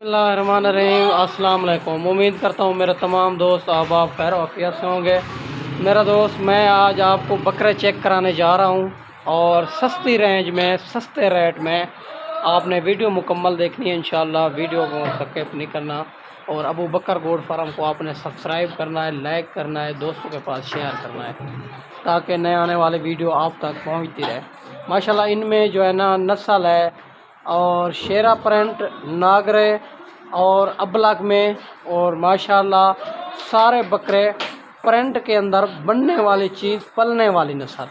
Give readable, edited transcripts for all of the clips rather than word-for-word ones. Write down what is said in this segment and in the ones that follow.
बिस्मिल्लाहिर्रहमानिर्रहीम। अस्सलाम वालेकुम। उम्मीद करता हूँ मेरे तमाम दोस्त अहबाब खैर वाफियत से होंगे। मेरा दोस्त, मैं आज आपको बकरे चेक कराने जा रहा हूँ और सस्ती रेंज में सस्ते रेट में आपने वीडियो मुकम्मल देखनी है। इंशाल्लाह वीडियो को स्किप नहीं करना और अबू बकर गोट फार्म को आपने सब्सक्राइब करना है, लाइक करना है, दोस्तों के पास शेयर करना है ताकि नए आने वाले वीडियो आप तक पहुँचती रहे। माशाल्लाह इनमें जो है ना नस्ल है और शेरा प्रिंट, नागरे और अबलग में, और माशाल्लाह सारे बकरे प्रिंट के अंदर बनने वाली चीज़, पलने वाली नस्ल।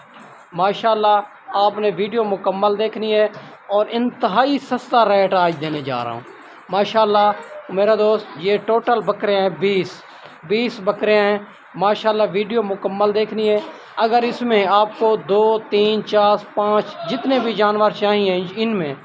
माशाल्लाह आपने वीडियो मुकम्मल देखनी है और इंतहाई सस्ता रेट आज देने जा रहा हूँ। माशाल्लाह मेरा दोस्त, ये टोटल बकरे हैं 20 बकरे हैं। माशाल्लाह वीडियो मुकम्मल देखनी है। अगर इसमें आपको 2, 3, 4, 5 जितने भी जानवर चाहिए, इनमें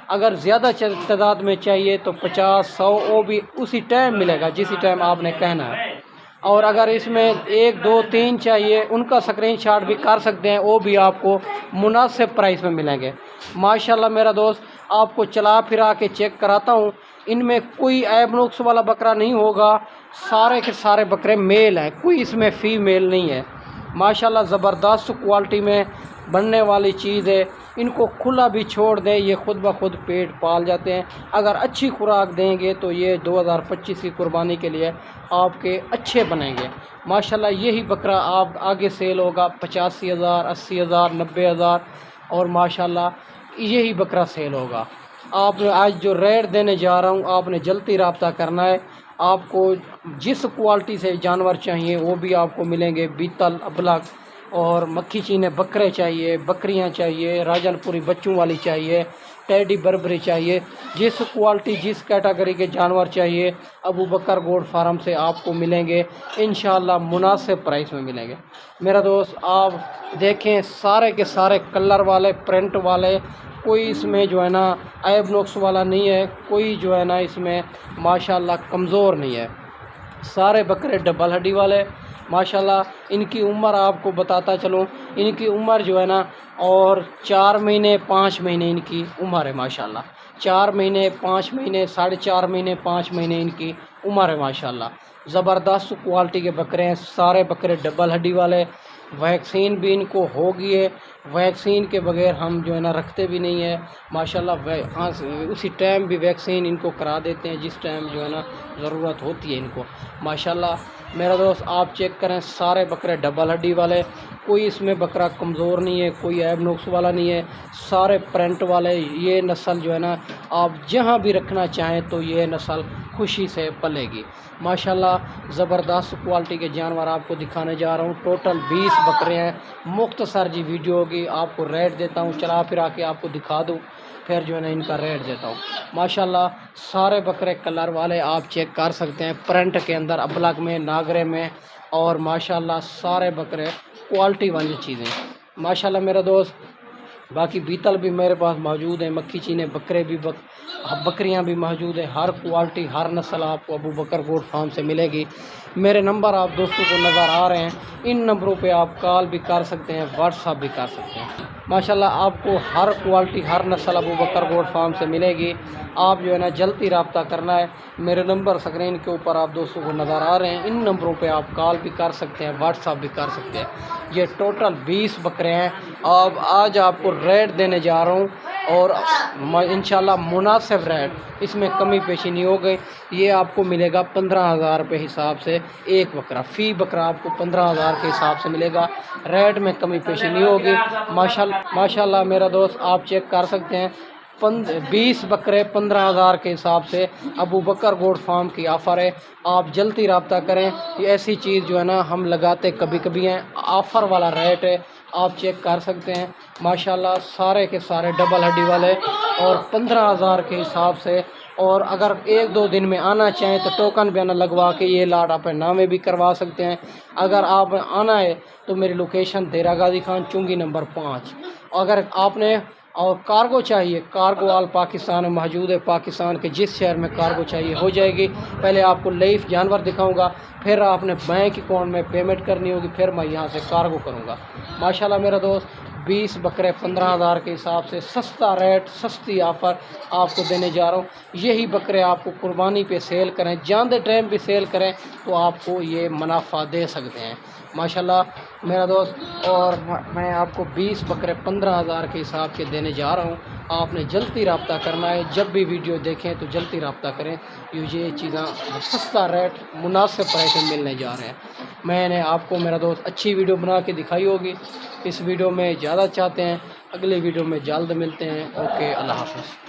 अगर ज़्यादा तादाद में चाहिए तो 50, 100 वो भी उसी टाइम मिलेगा जिसी टाइम आपने कहना है। और अगर इसमें 1, 2, 3 चाहिए, उनका स्क्रीनशॉट भी कर सकते हैं, वो भी आपको मुनासिब प्राइस में मिलेंगे। माशाल्लाह मेरा दोस्त, आपको चला फिरा के चेक कराता हूँ। इनमें कोई ऐब नुक्स वाला बकरा नहीं होगा। सारे के सारे बकरे मेल हैं, कोई इसमें फ़ीमेल नहीं है। माशाल्लाह ज़बरदस्त क्वालिटी में बनने वाली चीज़ है। इनको खुला भी छोड़ दें, ये खुद ब खुद पेट पाल जाते हैं। अगर अच्छी खुराक देंगे तो ये 2025 की कुर्बानी के लिए आपके अच्छे बनेंगे। माशाल्लाह यही बकरा आप आगे सेल होगा 85,000, 80,000, 90,000 और माशाल्लाह यही बकरा सेल होगा। आप आज जो रेट देने जा रहा हूँ, आपने जल्दी रब्ता करना है। आपको जिस क्वालिटी से जानवर चाहिए वो भी आपको मिलेंगे। बीतल, अबलग और मक्खी चीने बकरे चाहिए, बकरियां चाहिए, राजनपुरी बच्चों वाली चाहिए, टेडी बर्बरी चाहिए, जिस क्वालिटी जिस कैटेगरी के जानवर चाहिए अबू बकर गोट फार्म से आपको मिलेंगे। इंशाल्लाह मुनासिब प्राइस में मिलेंगे। मेरा दोस्त, आप देखें सारे के सारे कलर वाले, प्रिंट वाले, कोई इसमें जो है ना ऐब नुक्स वाला नहीं है। कोई जो है ना इसमें माशाल्लाह कमज़ोर नहीं है। सारे बकरे डबल हड्डी वाले। माशाल्लाह इनकी उम्र आपको बताता चलूँ, इनकी उम्र जो है ना और 4 महीने 5 महीने इनकी उम्र है। माशाल्लाह 4 महीने 5 महीने, 4.5 महीने 5 महीने इनकी उम्र है। माशाल्लाह ज़बरदस्त क्वालिटी के बकरे हैं। सारे बकरे डबल हड्डी वाले। वैक्सीन भी इनको होगी है। वैक्सीन के बगैर हम जो है ना रखते भी नहीं है। माशाल्लाह उसी टाइम भी वैक्सीन इनको करा देते हैं जिस टाइम जो है ना ज़रूरत होती है इनको। माशाल्लाह मेरा दोस्त, आप चेक करें, सारे बकरे डबल हड्डी वाले। कोई इसमें बकरा कमज़ोर नहीं है, कोई ऐब नुक्स वाला नहीं है। सारे प्रिंट वाले। ये नस्ल जो है ना आप जहाँ भी रखना चाहें तो ये नस्ल खुशी से पलेगी। माशाल्लाह ज़बरदस्त क्वालिटी के जानवर आपको दिखाने जा रहा हूँ। टोटल 20 बकरे हैं। मुख्तसर जी वीडियो होगी, आपको रेट देता हूँ, चला फिरा के आपको दिखा दूँ, फिर जो है ना इनका रेट देता हूँ। माशाल्लाह सारे बकरे कलर वाले आप चेक कर सकते हैं, प्रिंट के अंदर, अबलग में, नागरे में, और माशाल्लाह सारे बकरे क्वालिटी वाली चीज़ें। माशाल्लाह मेरा दोस्त, बाकी बीतल भी मेरे पास मौजूद है, मक्खी चीने बकरे भी बकरियां भी मौजूद है। हर क्वालिटी, हर नस्ल आपको अबू बकर गोट फार्म से मिलेगी। मेरे नंबर आप दोस्तों को नज़र आ रहे हैं, इन नंबरों पे आप कॉल भी कर सकते हैं, व्हाट्सअप भी कर सकते हैं। माशाल्लाह आपको हर क्वालिटी, हर नस्ल अबू बकर गोट फार्म से मिलेगी। आप जो है ना जल्दी रब्ता करना है। मेरे नंबर स्क्रीन के ऊपर आप दोस्तों को नज़र आ रहे हैं, इन नंबरों पे आप कॉल भी कर सकते हैं, व्हाट्सअप भी कर सकते हैं। ये टोटल 20 बकरे हैं। अब आज आपको रेट देने जा रहा हूँ और इंशाल्लाह मुनासिब रेट, इसमें कमी पेशी नहीं हो गई। ये आपको मिलेगा 15,000 रुपये हिसाब से एक बकरा। फ़ी बकरा आपको 15,000 के हिसाब से मिलेगा। रेट में कमी पेशी नहीं होगी। माशाल्लाह मेरा दोस्त, आप चेक कर सकते हैं, 20 बकरे 15,000 के हिसाब से अबू बकर गोट फार्म की ऑफ़र है। आप जल्दी रब्ता करें। ये ऐसी चीज़ जो है ना हम लगाते कभी कभी हैं, ऑफ़र वाला रेट है, आप चेक कर सकते हैं। माशाल्लाह सारे के सारे डबल हड्डी वाले और 15,000 के हिसाब से। और अगर 1-2 दिन में आना चाहें तो टोकन भी आना लगवा के ये लाट अपने नामे भी करवा सकते हैं। अगर आप आना है तो मेरी लोकेशन देरा गाजी खान, चुंगी नंबर 5। अगर आपने और कार्गो चाहिए, कार्गो ऑल पाकिस्तान में मौजूद है। पाकिस्तान के जिस शहर में कार्गो चाहिए हो जाएगी। पहले आपको लाइव जानवर दिखाऊंगा, फिर आपने बैंक अकाउंट में पेमेंट करनी होगी, फिर मैं यहाँ से कार्गो करूँगा। माशाल्लाह मेरा दोस्त, 20 बकरे 15,000 के हिसाब से सस्ता रेट, सस्ती ऑफ़र आपको देने जा रहा हूँ। यही बकरे आपको कुर्बानी पे सेल करें, जानदे टाइम पे सेल करें तो आपको ये मुनाफा दे सकते हैं माशाल्लाह मेरा दोस्त। और मैं आपको 20 बकरे 15,000 के हिसाब के देने जा रहा हूँ। आपने जल्दी रब्ता करना है, जब भी वीडियो देखें तो जल्दी रब्ता करें। ये चीज़ें सस्ता रेट मुनासिब प्राइस में मिलने जा रहे हैं। मैंने आपको मेरा दोस्त अच्छी वीडियो बना के दिखाई होगी। इस वीडियो में ज़्यादा चाहते हैं, अगले वीडियो में जल्द मिलते हैं। ओके, अल्लाह हाफ़िज़।